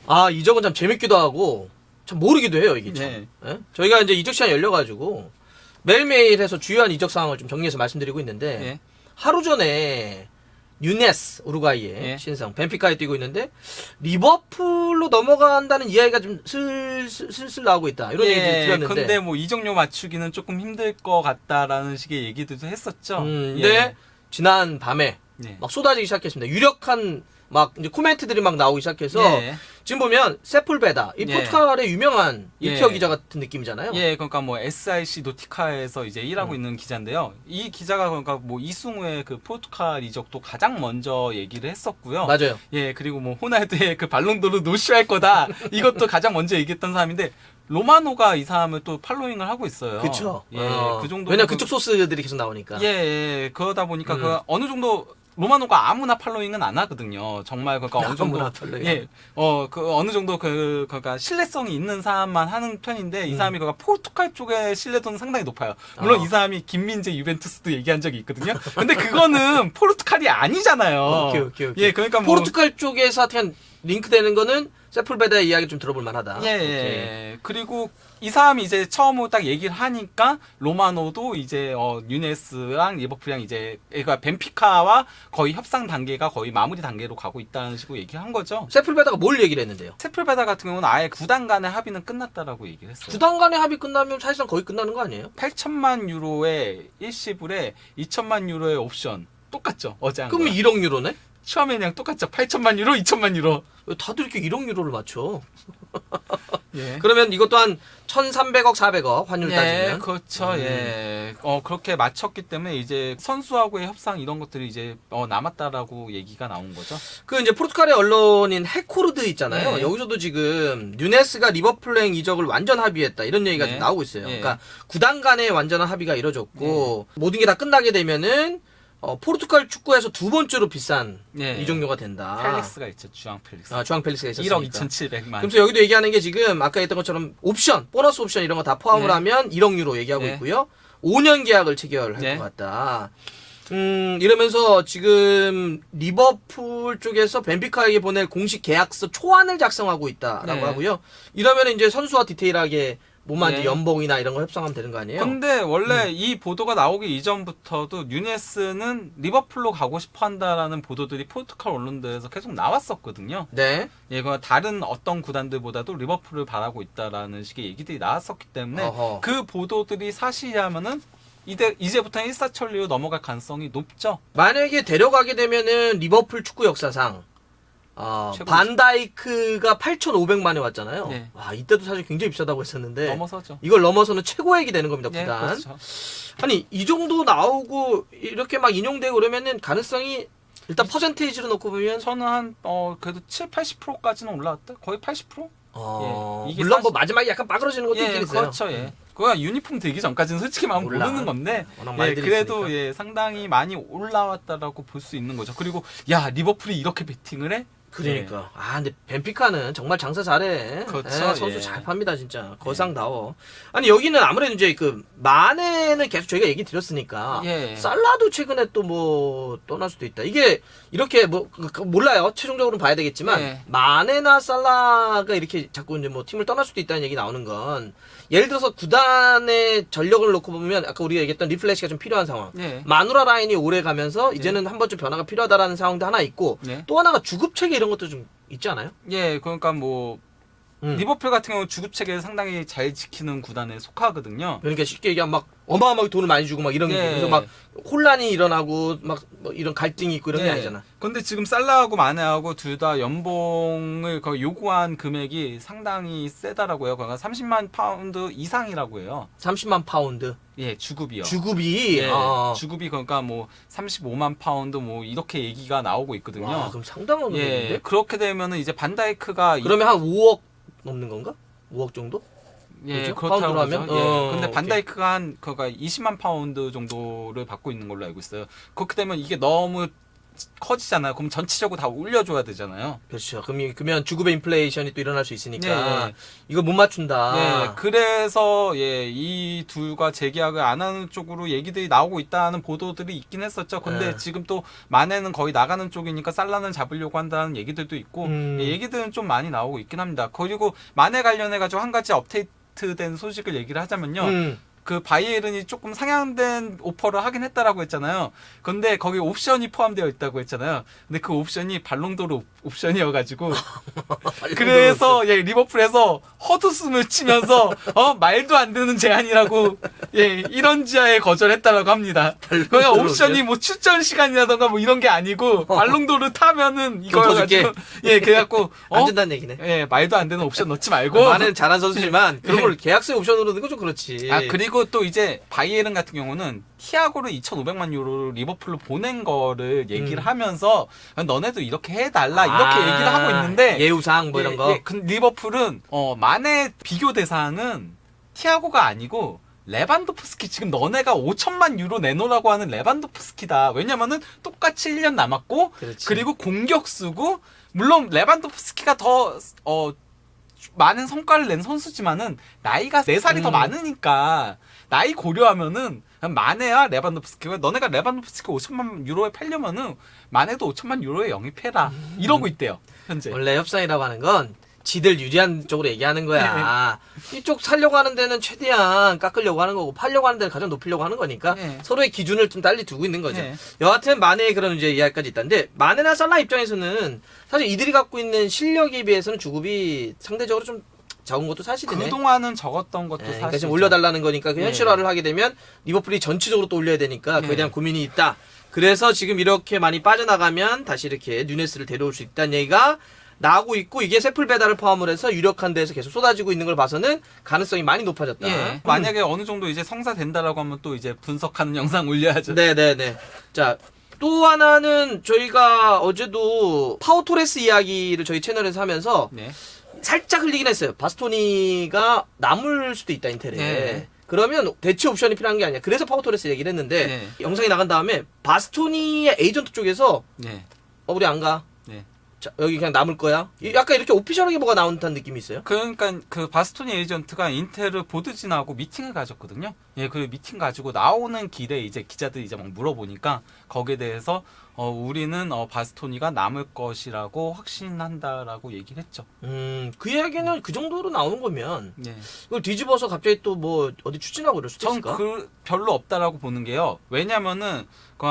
아, 이적은 참 재밌기도 하고 참 모르기도 해요, 이게 참. 네. 예? 저희가 이제 이적 시간이 열려가지고 매일매일 해서 주요한 이적 상황을 좀 정리해서 말씀드리고 있는데 예. 하루 전에 뉴네스 우루과이의 예. 신성 벤피카에 뛰고 있는데 리버풀로 넘어간다는 이야기가 좀 슬슬 나오고 있다 이런 얘기 들었는데 근데 뭐 이적료 맞추기는 조금 힘들 것 같다라는 식의 얘기도 했었죠. 근데 예. 지난 밤에 예. 막 쏟아지기 시작했습니다. 유력한 막 이제 코멘트들이 막 나오기 시작해서 예. 지금 보면 세풀베다 이 예. 포르투갈의 유명한 일티어 예. 기자 같은 느낌이잖아요. 예, 그러니까 뭐 SIC 노티카에서 이제 일하고 있는 기자인데요. 이 기자가 그러니까 뭐 이승우의 그 포르투갈 이적도 가장 먼저 얘기를 했었고요. 맞아요. 예, 그리고 뭐 호날두의 그 발롱도르 노쇼할 거다. 이것도 가장 먼저 얘기했던 사람인데 로마노가 이 사람을 또 팔로잉을 하고 있어요. 그쵸. 예, 그 정도. 왜냐 그쪽 소스들이 계속 나오니까. 예, 예, 그러다 보니까 그 어느 정도 로마노가 아무나 팔로잉은 안 하거든요. 정말 그러니까 어느 정도 아무나 팔로잉. 예, 그 어느 정도 그러니까 신뢰성이 있는 사람만 하는 편인데 이 사람이 그러니까 포르투갈 쪽의 신뢰도는 상당히 높아요. 물론 이 사람이 김민재 유벤투스도 얘기한 적이 있거든요. 근데 그거는 포르투갈이 아니잖아요. 오케이. 예, 그러니까 뭐 포르투갈 쪽에서 그냥 링크되는 거는 세풀베다의 이야기 좀 들어볼 만하다. 예, 예. 그리고 이 사람이 이제 처음으로 딱 얘기를 하니까 로마노도 이제 뉴네스랑 리버풀이랑 이제 그러니까 벤피카와 거의 협상 단계가 거의 마무리 단계로 가고 있다는 식으로 얘기한 거죠. 세풀베다가 뭘 얘기를 했는데요? 세플베다 같은 경우는 아예 구단 간의 합의는 끝났다라고 얘기를 했어요. 구단 간의 합의 끝나면 사실상 거의 끝나는 거 아니에요? 8천만 유로에 일시불에 2천만 유로의 옵션 똑같죠. 어제 한 그러면 거. 1억 유로네? 처음에 그냥 똑같죠. 8천만 유로, 2천만 유로. 왜 다들 이렇게 1억 유로를 맞춰? 예. 그러면 이것도 한 1,300억, 400억 환율 예, 따지면. 그렇죠. 예. 그렇게 맞췄기 때문에 이제 선수하고의 협상 이런 것들이 이제 남았다라고 얘기가 나온 거죠. 그 이제 포르투갈의 언론인 해코르드 있잖아요. 네. 여기서도 지금 뉴네스가 리버풀행 이적을 완전 합의했다 이런 얘기가 네. 좀 나오고 있어요. 네. 그러니까 구단 간의 완전한 합의가 이루어졌고 모든 게 다 끝나게 되면은 포르투갈 축구에서 두 번째로 비싼 네. 이적료가 된다. 펠릭스가 있죠. 주앙 펠릭스. 아, 주앙 펠릭스가 있었으니까. 1억 2,700만. 그래서 여기도 얘기하는 게 지금 아까 했던 것처럼 옵션, 보너스 옵션 이런 거 다 포함을 네. 하면 1억 유로 얘기하고 네. 있고요. 5년 계약을 체결할 네. 것 같다. 이러면서 지금 리버풀 쪽에서 벤피카에게 보낼 공식 계약서 초안을 작성하고 있다라고 네. 하고요. 이러면 이제 선수와 디테일하게 뭐만 네. 이제 연봉이나 이런 거 협상하면 되는 거 아니에요? 근데 원래 이 보도가 나오기 이전부터도 뉴네스는 리버풀로 가고 싶어 한다라는 보도들이 포르투갈 언론들에서 계속 나왔었거든요. 네. 예, 그 다른 어떤 구단들보다도 리버풀을 바라고 있다라는 식의 얘기들이 나왔었기 때문에 어허. 그 보도들이 사실이라면은 이제부터는 일사천리로 넘어갈 가능성이 높죠. 만약에 데려가게 되면은 리버풀 축구 역사상 최고죠. 반다이크가 8,500만에 왔잖아요. 네. 와, 이때도 사실 굉장히 비싸다고 했었는데 넘어서죠. 이걸 넘어서는 최고액이 되는 겁니다, 예, 구단. 그렇죠. 아니, 이 정도 나오고 이렇게 막 인용되고 그러면은 가능성이 일단 퍼센테이지로 놓고 보면 저는 한 그래도 7, 80%까지는 올라왔다. 거의 80%? 예, 이게 물론 뭐 사실- 마지막에 약간 빠그러지는 것도 예, 있긴 있어요. 그렇죠. 예. 그거 유니폼 들기 전까지는 솔직히 마음 몰라. 모르는 건데, 워낙 예, 말들이 그래도 있으니까. 예, 상당히 많이 올라왔다라고 볼 수 있는 거죠. 그리고 야 리버풀이 이렇게 배팅을 해? 그러니까. 아, 근데 벤피카는 정말 장사 잘해. 그렇죠, 예, 선수 예. 잘 팝니다, 진짜. 거상다워. 아니, 여기는 아무래도 이제 그, 마네는 계속 저희가 얘기 드렸으니까. 예. 살라도 최근에 또 뭐, 떠날 수도 있다. 이게, 이렇게 뭐, 몰라요. 최종적으로는 봐야 되겠지만. 예. 마네나 살라가 이렇게 자꾸 이제 뭐, 팀을 떠날 수도 있다는 얘기 나오는 건. 예를 들어서 구단의 전력을 놓고 보면, 아까 우리가 얘기했던 리플래시가 좀 필요한 상황. 예. 마누라 라인이 오래 가면서 이제는 한 번쯤 변화가 필요하다라는 상황도 하나 있고 예. 또 하나가 주급체계 이런 것도 좀 있지 않아요? 예, 그러니까 뭐 리버풀 같은 경우 주급 체계를 상당히 잘 지키는 구단에 속하거든요. 그러니까 쉽게 얘기하면 막 어마어마하게 돈을 많이 주고 막 이런 게 예. 그래서 막 혼란이 일어나고 막 뭐 이런 갈등이 있고 이런 게 아니잖아. 근데 지금 살라하고 마네하고 둘 다 연봉을 거의 요구한 금액이 상당히 세다라고 해요. 그러니까 30만 파운드 이상이라고 해요. 30만 파운드 예, 주급이요. 주급이 예, 어. 주급이 그러니까 뭐 35만 파운드 뭐 이렇게 얘기가 나오고 있거든요. 와, 그럼 상당한 예, 돈인데? 그렇게 되면은 이제 반다이크가 그러면 한 5억 넘는 건가? 5억 정도? 예, 그죠? 그렇다고 파운드로 하죠. 하면? 예. 근데 오케이. 반다이크가 한 그가 20만 파운드 정도를 받고 있는 걸로 알고 있어요. 그렇게 되면 이게 너무 커지잖아요. 그럼 전체적으로 다 올려줘야 되잖아요. 그렇죠. 그러면 주급의 인플레이션이 또 일어날 수 있으니까 예. 이거 못 맞춘다. 예, 그래서 이 둘과 재계약을 안 하는 쪽으로 얘기들이 나오고 있다는 보도들이 있긴 했었죠. 근데 예. 지금 또 마네는 거의 나가는 쪽이니까 살란을 잡으려고 한다는 얘기들도 있고 얘기들은 좀 많이 나오고 있긴 합니다. 그리고 마네 관련해가지고 한 가지 업데이트된 소식을 얘기를 하자면요. 그 바이에른이 조금 상향된 오퍼를 하긴 했다라고 했잖아요. 근데 거기 옵션이 포함되어 있다고 했잖아요. 근데 그 옵션이 발롱도르 옵션이어가지고 그래서 리버풀에서 헛웃음을 치면서 말도 안 되는 제안이라고 이런 지하에 거절했다라고 합니다. 그러니까 옵션이 뭐 출전 시간이라던가 뭐 이런 게 아니고 발롱도르 타면은 이거여가지고 그래갖고 안 된다는 얘기네. 말도 안 되는 옵션 넣지 말고 마네는 잘한 선수지만 그런 걸 계약서 옵션으로 넣는 건 좀 그렇지. 그리고 또 이제 바이에른 같은 경우는 티아고를 2,500만 유로를 리버풀로 보낸 거를 얘기를 하면서 너네도 이렇게 해달라 이렇게 얘기를 하고 있는데 예우상 뭐 이런 거. 근데 리버풀은 마네 비교 대상은 티아고가 아니고 레반도프스키. 지금 너네가 5천만 유로 내놓으라고 하는 레반도프스키다. 왜냐면은 똑같이 1년 남았고 그렇지. 그리고 공격수고 물론 레반도프스키가 더 많은 성과를 낸 선수지만은 나이가 4살이 더 많으니까 나이 고려하면은 마네와 레반도프스키가 너네가 레반도프스키 5천만 유로에 팔려면은 마네도 5천만 유로에 영입해라 이러고 있대요 현재. 원래 협상이라고 하는 건 지들 유리한 쪽으로 얘기하는 거야. 이쪽 살려고 하는 데는 최대한 깎으려고 하는 거고 팔려고 하는 데는 가장 높이려고 하는 거니까 서로의 기준을 좀 달리 두고 있는 거죠. 여하튼 마네의 그런 이제 이야기까지 있다는데 마네나 살라 입장에서는 사실 이들이 갖고 있는 실력에 비해서는 주급이 상대적으로 좀 적은 것도 사실이네. 그동안은 적었던 것도 사실. 그러니까 지금 올려달라는 거니까 그 현실화를 하게 되면 리버풀이 전체적으로 또 올려야 되니까 그에 대한 고민이 있다. 그래서 지금 이렇게 많이 빠져나가면 다시 이렇게 누네스를 데려올 수 있다는 얘기가 나오고 있고 이게 세풀 배달을 포함을 해서 유력한 데에서 계속 쏟아지고 있는 걸 봐서는 가능성이 많이 높아졌다. 만약에 어느 정도 이제 성사된다라고 하면 또 이제 분석하는 영상 올려야죠. 네네네. 자, 또 하나는 저희가 어제도 파우토레스 이야기를 저희 채널에서 하면서 살짝 흘리긴 했어요. 바스토니가 남을 수도 있다, 인텔에. 그러면 대체 옵션이 필요한 게 아니야. 그래서 파우토레스 얘기를 했는데 영상이 나간 다음에 바스토니의 에이전트 쪽에서 우리 안 가. 자, 여기 그냥 남을 거야? 약간 이렇게 오피셜하게 뭐가 나온 듯한 느낌이 있어요? 그러니까 그 바스토니 에이전트가 인텔을 보드진하고 미팅을 가졌거든요. 그 미팅 가지고 나오는 길에 이제 기자들이 이제 막 물어보니까 거기에 대해서 우리는 바스토니가 남을 것이라고 확신한다라고 얘기를 했죠. 그 이야기는 그 정도로 나오는 거면 그걸 뒤집어서 갑자기 또 뭐 어디 추진하고 이럴 수도 있을까? 전 별로 없다라고 보는 게요. 왜냐면은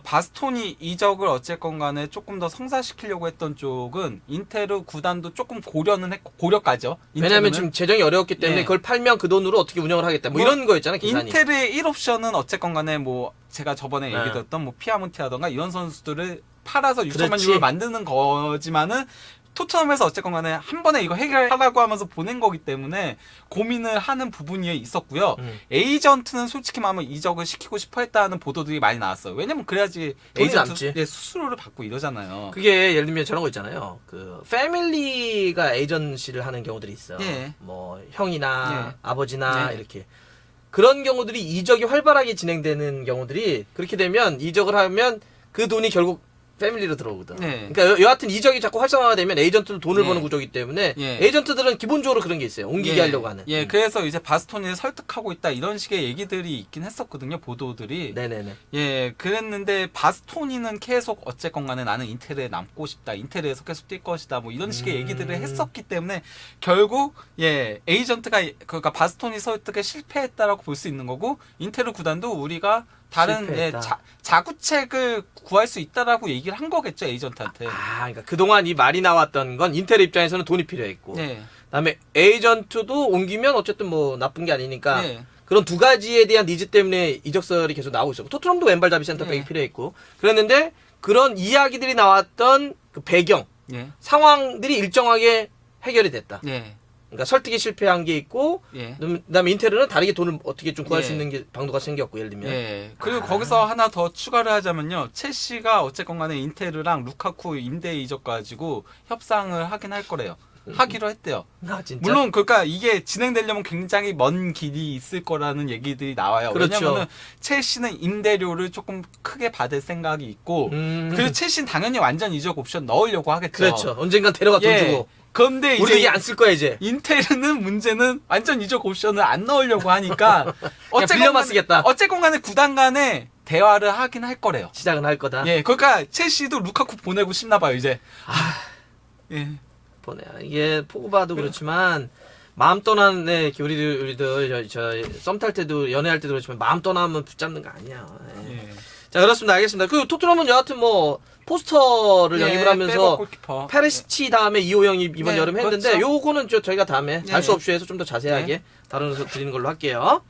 바스토니 이적을 어쨌건 간에 조금 더 성사시키려고 했던 쪽은 인테르 구단도 조금 고려는 했고 고려까죠. 왜냐면 지금 재정이 어려웠기 때문에 그걸 팔면 그 돈으로 어떻게 운영을 하겠다. 뭐 이런 거였잖아, 계산이. 인테르의 1옵션은 어쨌건 간에 뭐 제가 저번에 얘기 드렸던 뭐 피아몬티라던가 이런 선수들을 팔아서 6천만 유로를 만드는 거지만은 토트넘에서 어쨌건 간에 한 번에 이거 해결하라고 하면서 보낸 거기 때문에 고민을 하는 부분이 있었고요. 에이전트는 솔직히 말하면 이적을 시키고 싶어 했다는 보도들이 많이 나왔어요. 왜냐면 그래야지 에이전트 수수료를 받고 이러잖아요. 그게 예를 들면 저런 거 있잖아요. 그 패밀리가 에이전시를 하는 경우들이 있어. 뭐 형이나 아버지나 이렇게. 그런 경우들이 이적이 활발하게 진행되는 경우들이 그렇게 되면 이적을 하면 그 돈이 결국 패밀리로 들어오거든. 그러니까 여하튼 이적이 자꾸 활성화가 되면 에이전트도 돈을 버는 구조이기 때문에 에이전트들은 기본적으로 그런 게 있어요. 옮기게 하려고 하는. 그래서 이제 바스토니를 설득하고 있다 이런 식의 얘기들이 있긴 했었거든요. 보도들이. 그랬는데 바스토니는 계속 어쨌건 간에 나는 인텔에 남고 싶다. 인텔에서 계속 뛸 것이다. 뭐 이런 식의 얘기들을 했었기 때문에 결국 에이전트가 그러니까 바스토니 설득에 실패했다라고 볼 수 있는 거고 인테르 구단도 우리가 다른 자구책을 구할 수 있다라고 얘기를 한 거겠죠, 에이전트한테. 그러니까 그동안 이 말이 나왔던 건 인텔 입장에서는 돈이 필요했고 그다음에 에이전트도 옮기면 어쨌든 뭐 나쁜 게 아니니까 그런 두 가지에 대한 니즈 때문에 이적설이 계속 나오고 있었고 토트넘도 왼발 잡이 센터백이 필요했고 그랬는데 그런 이야기들이 나왔던 그 배경 상황들이 일정하게 해결이 됐다. 그러니까 설득에 실패한 게 있고 그다음에 인테르는 다르게 돈을 어떻게 좀 구할 수 있는 게 방도가 생겼고 예를 들면 그리고 거기서 하나 더 추가를 하자면요. 첼시가 어쨌건 간에 인테르랑 루카쿠 임대 이적 가지고 협상을 하긴 할 거래요. 하기로 했대요. 아, 진짜? 물론 그러니까 이게 진행되려면 굉장히 먼 길이 있을 거라는 얘기들이 나와요. 그렇죠. 왜냐면은 첼시는 임대료를 조금 크게 받을 생각이 있고 그리고 첼시는 당연히 완전 이적 옵션 넣으려고 하겠죠. 그렇죠. 언젠간 데려가 돈 주고. 그런데 우리 이제 얘기 안 쓸 거야 이제. 인텔은 문제는 완전 이적 옵션을 안 넣으려고 하니까 빌려만 쓰겠다. 어쨌건 간에 구단 간에 대화를 하긴 할 거래요. 시작은 할 거다. 예, 그러니까 첼시도 루카쿠 보내고 싶나 봐요, 이제. 예. 보내. 이게 포그바도 그렇지만 마음 떠난 우리들 썸 탈 때도 연애할 때도 그렇지만 마음 떠나면 붙잡는 거 아니야. 예. 예. 자, 그렇습니다. 알겠습니다. 그 토트넘은 여하튼 뭐 포스터를 영입을 하면서 골키퍼. 페리시치 다음에 이호영이 이번 네, 여름에 했는데 그렇죠. 요거는 저희가 다음에 네. 알 수 없이에서 좀 더 자세하게 다루면서 드리는 걸로 할게요.